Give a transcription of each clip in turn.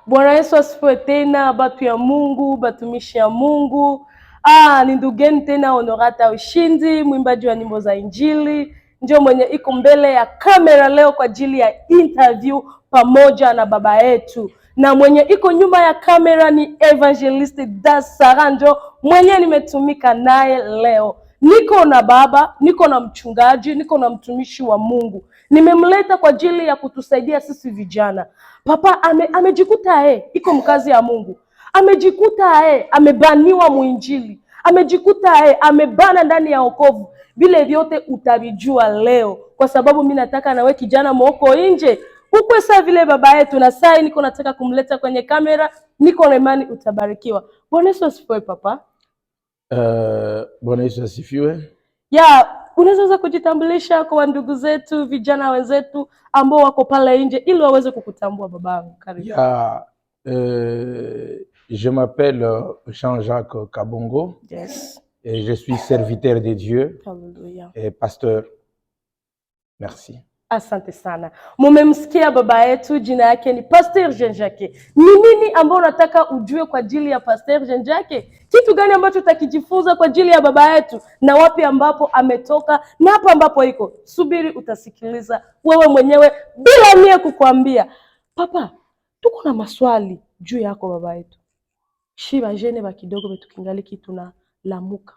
Bwana Yesu asifiwe tena, batu ya Mungu, batumishi ya Mungu. Ni ndugeni tena Honorata Ushindi, mwimbaji wa nyimbo za Injili. Ndio mwenye iko mbele ya kamera leo kwa ajili ya interview pamoja na baba yetu. Na mwenye iko nyuma ya kamera ni Evangelist Dasara, ndio mwenye nimetumika naye leo. Niko na baba, niko na mchungaji, niko na mtumishi wa Mungu. Nimemleta kwa ajili ya kutusaidia sisi vijana. Papa amejikuta iko mkazi ya Mungu. Amejikuta amebaniwa muinjili. Amejikuta amebana ndani ya wokovu. Vile vyote utavijua leo kwa sababu mimi nataka nawe kijana mwoko nje. Ukwe saa vile baba yetu na saa niko nataka kumleta kwenye kamera, niko na imani utabarikiwa. Bwana Yesu asifiwe papa. Bwana Yesu asifiwe. Unaweza kujitambulisha kwa ndugu zetu, vijana wenzetu ambao wako pale nje ili waweze kukutambua babangu. Karibu. Je m'appelle Jean-Jacques Kabongo. Yes. Et je suis serviteur de Dieu. Hallelujah. Et pasteur. Merci. Asante sana. Mumemsikia baba yetu, jina yake ni Pasteur Jean-Jacques. Ni nini ambao unataka ujue kwa ajili ya Pasteur Jean-Jacques? Kitu gani ambacho utakijifunza kwa ajili ya baba yetu na wapi ambapo ametoka na hapa ambapo iko? Subiri utasikiliza wewe mwenyewe bila mie kukwambia. Papa, tuko na maswali juu yako baba yetu. Shiba jene ba kidogo betukingali kitu na lamuka.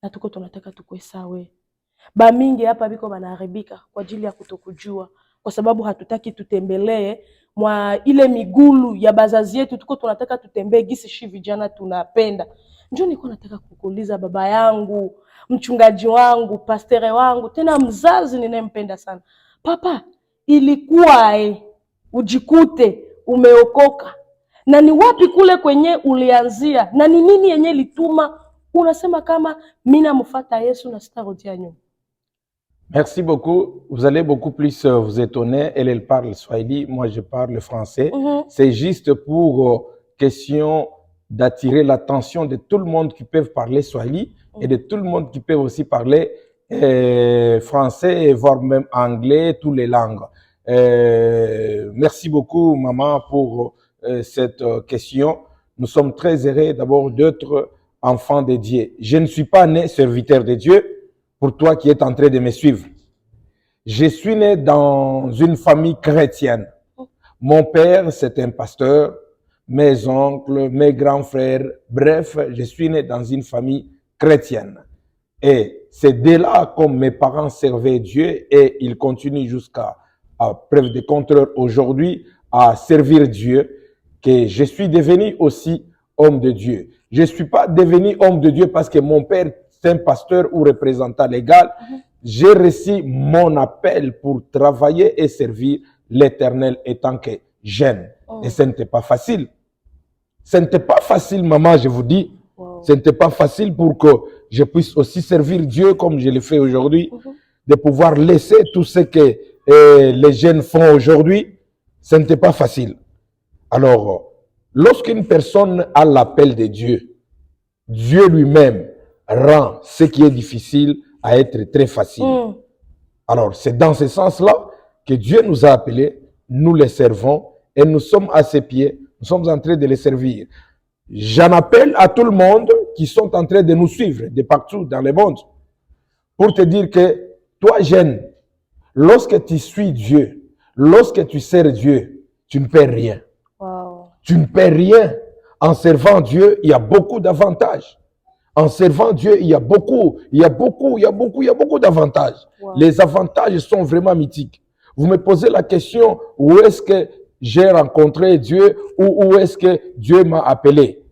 Na tuko tunataka tukue sawa. Ba mingi hapa biko banaharibika kwa ajili ya kutokujua, kwa sababu hatutaki tutembelee mwa ile migulu ya bazazi yetu, tuko tunataka tutembee gisi shi vijana tunapenda. Njoo niko nataka kukuuliza baba yangu, mchungaji wangu, pastere wangu, tena mzazi ninayempenda sana. Papa, ilikuwa ujikute umeokoka na ni wapi kule kwenye ulianzia na ni nini yenye lituma unasema kama mimi namfuata Yesu na sitarudia nyuma? Merci beaucoup. Vous allez beaucoup plus vous étonner. Elle parle le swahili, moi je parle le français. C'est juste pour question d'attirer l'attention de tout le monde qui peuvent parler swahili et de tout le monde qui peuvent aussi parler français, voire même anglais, toutes les langues. Merci beaucoup, maman, pour cette question. Nous sommes très heureux d'abord d'être enfants de Dieu. Je ne suis pas né serviteur de Dieu. Pour toi qui es en train de me suivre, je suis né dans une famille chrétienne. Mon père, c'est un pasteur, mes oncles, mes grands frères, bref, je suis né dans une famille chrétienne. Et c'est dès là que mes parents servaient Dieu et ils continuent jusqu'à preuve de contraire aujourd'hui à servir Dieu, que je suis devenu aussi homme de Dieu. Je ne suis pas devenu homme de Dieu parce que mon père un pasteur ou représentant légal, j'ai reçu mon appel pour travailler et servir l'Éternel étant que jeune. Et ce n'était pas facile. Ce n'était pas facile, maman, je vous dis. Ce n'était pas facile pour que je puisse aussi servir Dieu comme je le fais aujourd'hui, de pouvoir laisser tout ce que les jeunes font aujourd'hui. Ce n'était pas facile. Alors, lorsqu'une personne a l'appel de Dieu, Dieu lui-même rend ce qui est difficile à être très facile. Alors, c'est dans ce sens-là que Dieu nous a appelés, nous les servons et nous sommes à ses pieds, nous sommes en train de les servir. J'en appelle à tout le monde qui sont en train de nous suivre de partout dans le monde pour te dire que toi, jeune, lorsque tu suis Dieu, lorsque tu sers Dieu, tu ne perds rien. Wow. Tu ne perds rien. En servant Dieu, il y a beaucoup d'avantages. En servant Dieu, il y a beaucoup d'avantages. Wow. Les avantages sont vraiment mythiques. Vous me posez la question, où est-ce que j'ai rencontré Dieu ou où est-ce que Dieu m'a appelé?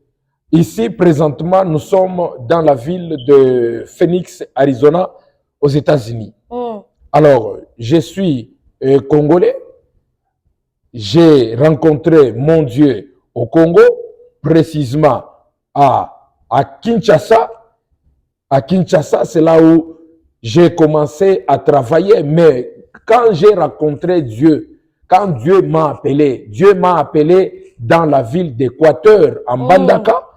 Ici, présentement, nous sommes dans la ville de Phoenix, Arizona, aux États-Unis. Alors, je suis congolais. J'ai rencontré mon Dieu au Congo, précisément à Kinshasa. À Kinshasa, c'est là où j'ai commencé à travailler. Mais quand j'ai rencontré Dieu, quand Dieu m'a appelé dans la ville d'Équateur, en Mbandaka.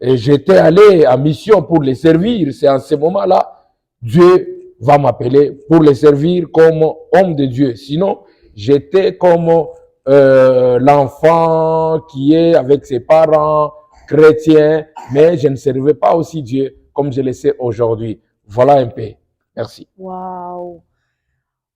Et j'étais allé en mission pour les servir. C'est en ce moment-là, Dieu va m'appeler pour les servir comme homme de Dieu. Sinon, j'étais comme l'enfant qui est avec ses parents chrétiens, mais je ne servais pas aussi Dieu comme je le sais aujourd'hui. Voilà un peu. Merci. Wow.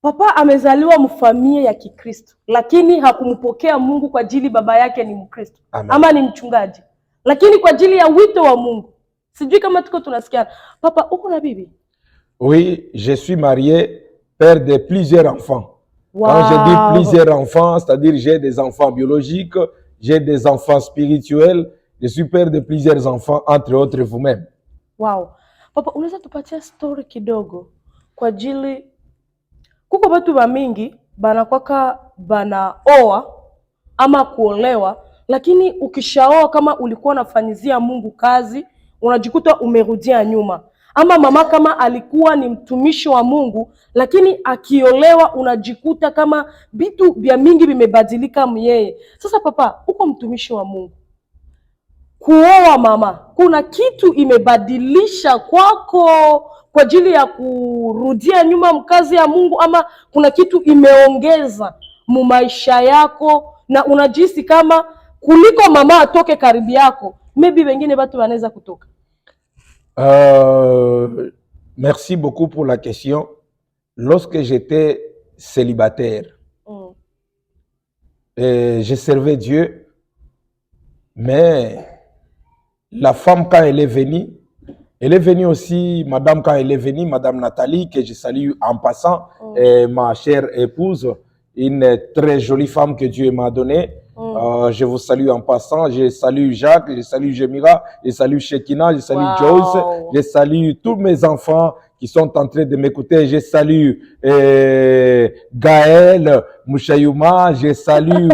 Papa amezaliwa mfamilia ya Kikristo, lakini hakumpokea Mungu kwa ajili baba yake ni Mkristo ama ni mchungaji, lakini kwa ajili ya wito wa Mungu. Sijui kama tuko tunasikia. Papa, uko na bibi? Oui, je suis marié, père de plusieurs enfants. Wow. Quand je dis plusieurs enfants, c'est-à-dire j'ai des enfants biologiques, j'ai des enfants spirituels, je suis père de plusieurs enfants, entre autres vous-même. Wow. Papa, unaweza tupatia story kidogo kwa ajili kuko watu ba mingi banakwaka banaoa ama kuolewa, lakini ukishaoa kama ulikuwa unafanyizia Mungu kazi unajikuta umerudia nyuma, ama mama kama alikuwa ni mtumishi wa Mungu lakini akiolewa unajikuta kama vitu vya mingi vimebadilika myeye. Sasa papa, uko mtumishi wa Mungu, kuoa mama, kuna kitu imebadilisha kwako kwa ajili ya kurudia nyuma mkazi ya Mungu, ama kuna kitu imeongeza mu maisha yako na unajisi kama kuliko mama atoke karibu yako maybe wengine watu wanaweza kutoka? Merci beaucoup pour la question. Lorsque j'étais célibataire, je servais Dieu, mais la femme, quand elle est venue aussi, madame, quand elle est venue, madame Nathalie, que je salue en passant, ma chère épouse, une très jolie femme que Dieu m'a donnée. Je vous salue en passant, je salue Jacques, je salue Jemira, je salue Shekina, je salue Joyce, je salue tous mes enfants qui sont en train de m'écouter, je salue Gaël Mouchayouma, je salue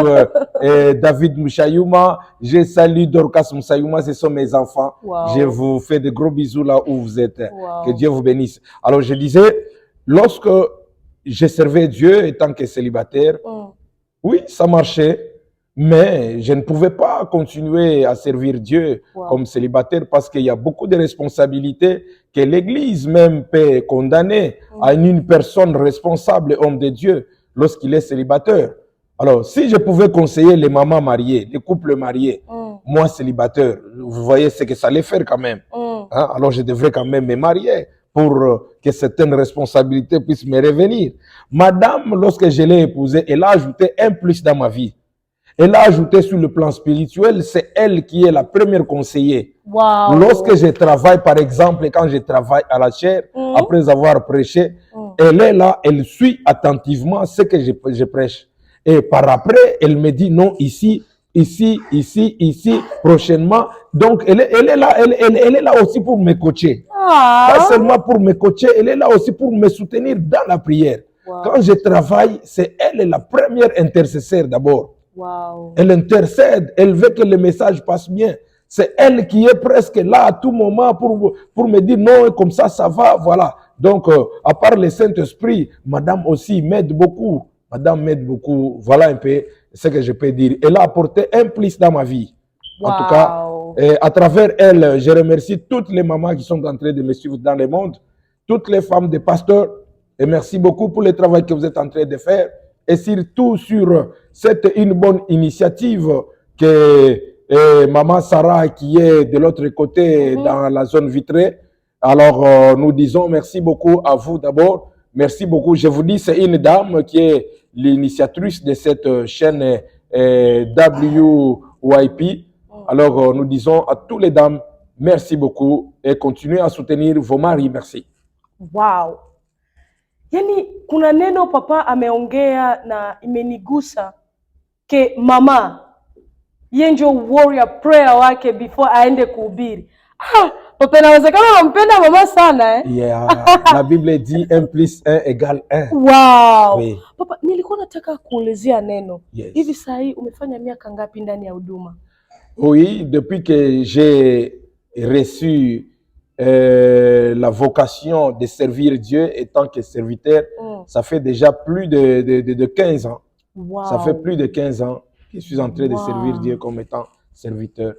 David Mouchayouma, je salue Dorcas Mouchayouma, ce sont mes enfants. Je vous fais de gros bisous là où vous êtes. Que Dieu vous bénisse. Alors je disais, lorsque je servais Dieu étant que célibataire, oui, ça marchait. Mais je ne pouvais pas continuer à servir Dieu comme célibataire parce qu'il y a beaucoup de responsabilités que l'Église même peut condamner à une personne responsable, homme de Dieu, lorsqu'il est célibataire. Alors, si je pouvais conseiller les mamans mariées, les couples mariés, moi célibataire, vous voyez ce que ça allait faire quand même. Hein? Alors, je devrais quand même me marier pour que certaines responsabilités puissent me revenir. Madame, lorsque je l'ai épousée, elle a ajouté un plus dans ma vie. Elle a ajouté sur le plan spirituel, c'est elle qui est la première conseillère. Lorsque je travaille, par exemple, quand je travaille à la chaire, après avoir prêché, elle est là, elle suit attentivement ce que je prêche. Et par après, elle me dit non, ici, prochainement. Donc, elle est là, elle est là aussi pour me coacher. Pas seulement pour me coacher, elle est là aussi pour me soutenir dans la prière. Quand je travaille, c'est elle la première intercesseur d'abord. Elle intercède, elle veut que le message passe bien. C'est elle qui est presque là à tout moment pour me dire non, comme ça va, voilà. Donc, à part le Saint-Esprit, madame aussi m'aide beaucoup. Madame m'aide beaucoup. Voilà un peu ce que je peux dire. Elle a apporté un plus dans ma vie. En tout cas, à travers elle, je remercie toutes les mamans qui sont en train de me suivre dans le monde, toutes les femmes de pasteurs, et merci beaucoup pour le travail que vous êtes en train de faire. Et surtout sur cette une bonne initiative que Maman Sarah qui est de l'autre côté dans la zone vitrée. Alors nous disons merci beaucoup à vous d'abord. Merci beaucoup. Je vous dis, c'est une dame qui est l'initiatrice de cette chaîne WYP. Alors nous disons à toutes les dames, merci beaucoup et continuez à soutenir vos maris. Merci. Wow. Yani kuna neno papa ameongea na imenigusa ke mama yenjo warrior prayer wake before aende kuhubiri. Papa inawezekana unampenda mama sana Yeah, la Bible dit 1 + 1 = 1. Wow. Oui. Papa, nilikuwa nataka kuulizia neno. Yes. Hivi saa hii umefanya miaka ngapi ndani ya huduma? Oui, depuis que j'ai reçu la vocation de servir Dieu en tant que serviteur, ça fait déjà plus de 15 ans. Wow. Ça fait plus de 15 ans que je suis en train de servir Dieu comme étant serviteur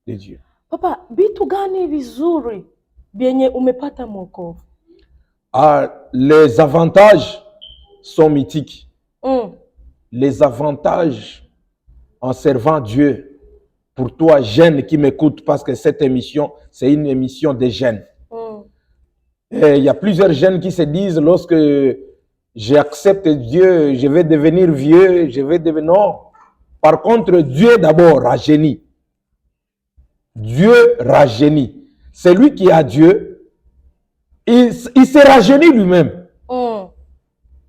de Dieu. Papa, bitu gani vizuri bienye umepata mwokovu? Les avantages sont mythiques. les avantages en servant Dieu pour toi, jeune qui m'écoute, parce que cette émission, c'est une émission des jeunes. Et il y a plusieurs jeunes qui se disent, lorsque j'accepte Dieu, je vais devenir vieux, je vais devenir... Non. Par contre, Dieu d'abord rajeunit. Dieu rajeunit. Celui qui a Dieu, il se rajeunit lui-même.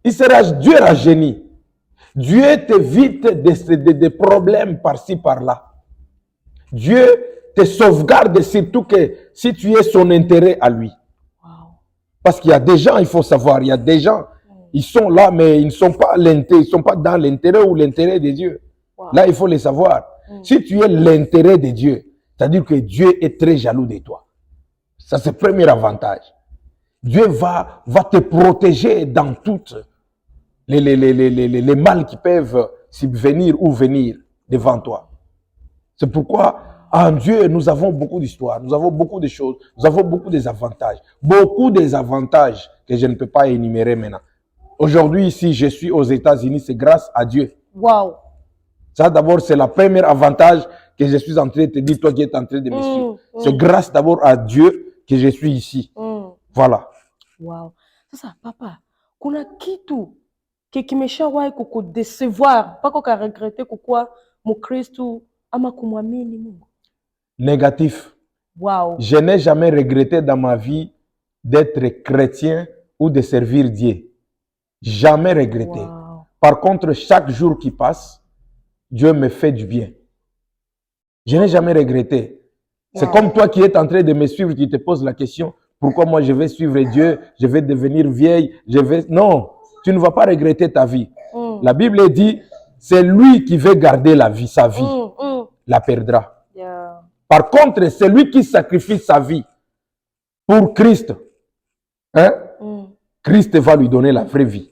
Dieu rajeunit. Dieu t'évite des problèmes par-ci, par-là. Dieu te sauvegarde, surtout que si tu es son intérêt à lui. Parce qu'il y a des gens, il faut savoir, il y a des gens, ils sont là, mais ils ne sont pas dans l'intérêt ou l'intérêt de Dieu. Là, il faut les savoir. Si tu es l'intérêt de Dieu, c'est-à-dire que Dieu est très jaloux de toi. Ça, c'est le premier avantage. Dieu va te protéger dans toutes les mal qui peuvent subvenir ou venir devant toi. C'est pourquoi en Dieu, nous avons beaucoup d'histoires, nous avons beaucoup de choses, nous avons beaucoup d'avantages. Beaucoup d'avantages que je ne peux pas énumérer maintenant. Aujourd'hui, si je suis aux États-Unis, c'est grâce à Dieu. Wow. Ça, d'abord, c'est le premier avantage que je suis en train de te dire, toi qui es en train de me suivre. C'est grâce d'abord à Dieu que je suis ici. Voilà. Wow. Sasa, papa, kuna kitu kimeshawahi kukudecevoir mpaka ukaregrete kukuwa Mkristu ama kumwamini Mungu? Négatif. Wow. Je n'ai jamais regretté dans ma vie d'être chrétien ou de servir Dieu. Jamais regretté. Wow. Par contre, chaque jour qui passe, Dieu me fait du bien. Je n'ai jamais regretté. C'est comme toi qui es en train de me suivre, qui te pose la question, pourquoi moi je vais suivre Dieu, je vais devenir vieille, Non, tu ne vas pas regretter ta vie. La Bible dit, c'est lui qui veut garder la vie, sa vie, la perdra. Yeah. Par contre, c'est lui qui sacrifie sa vie pour Christ. Christ va lui donner la vraie vie.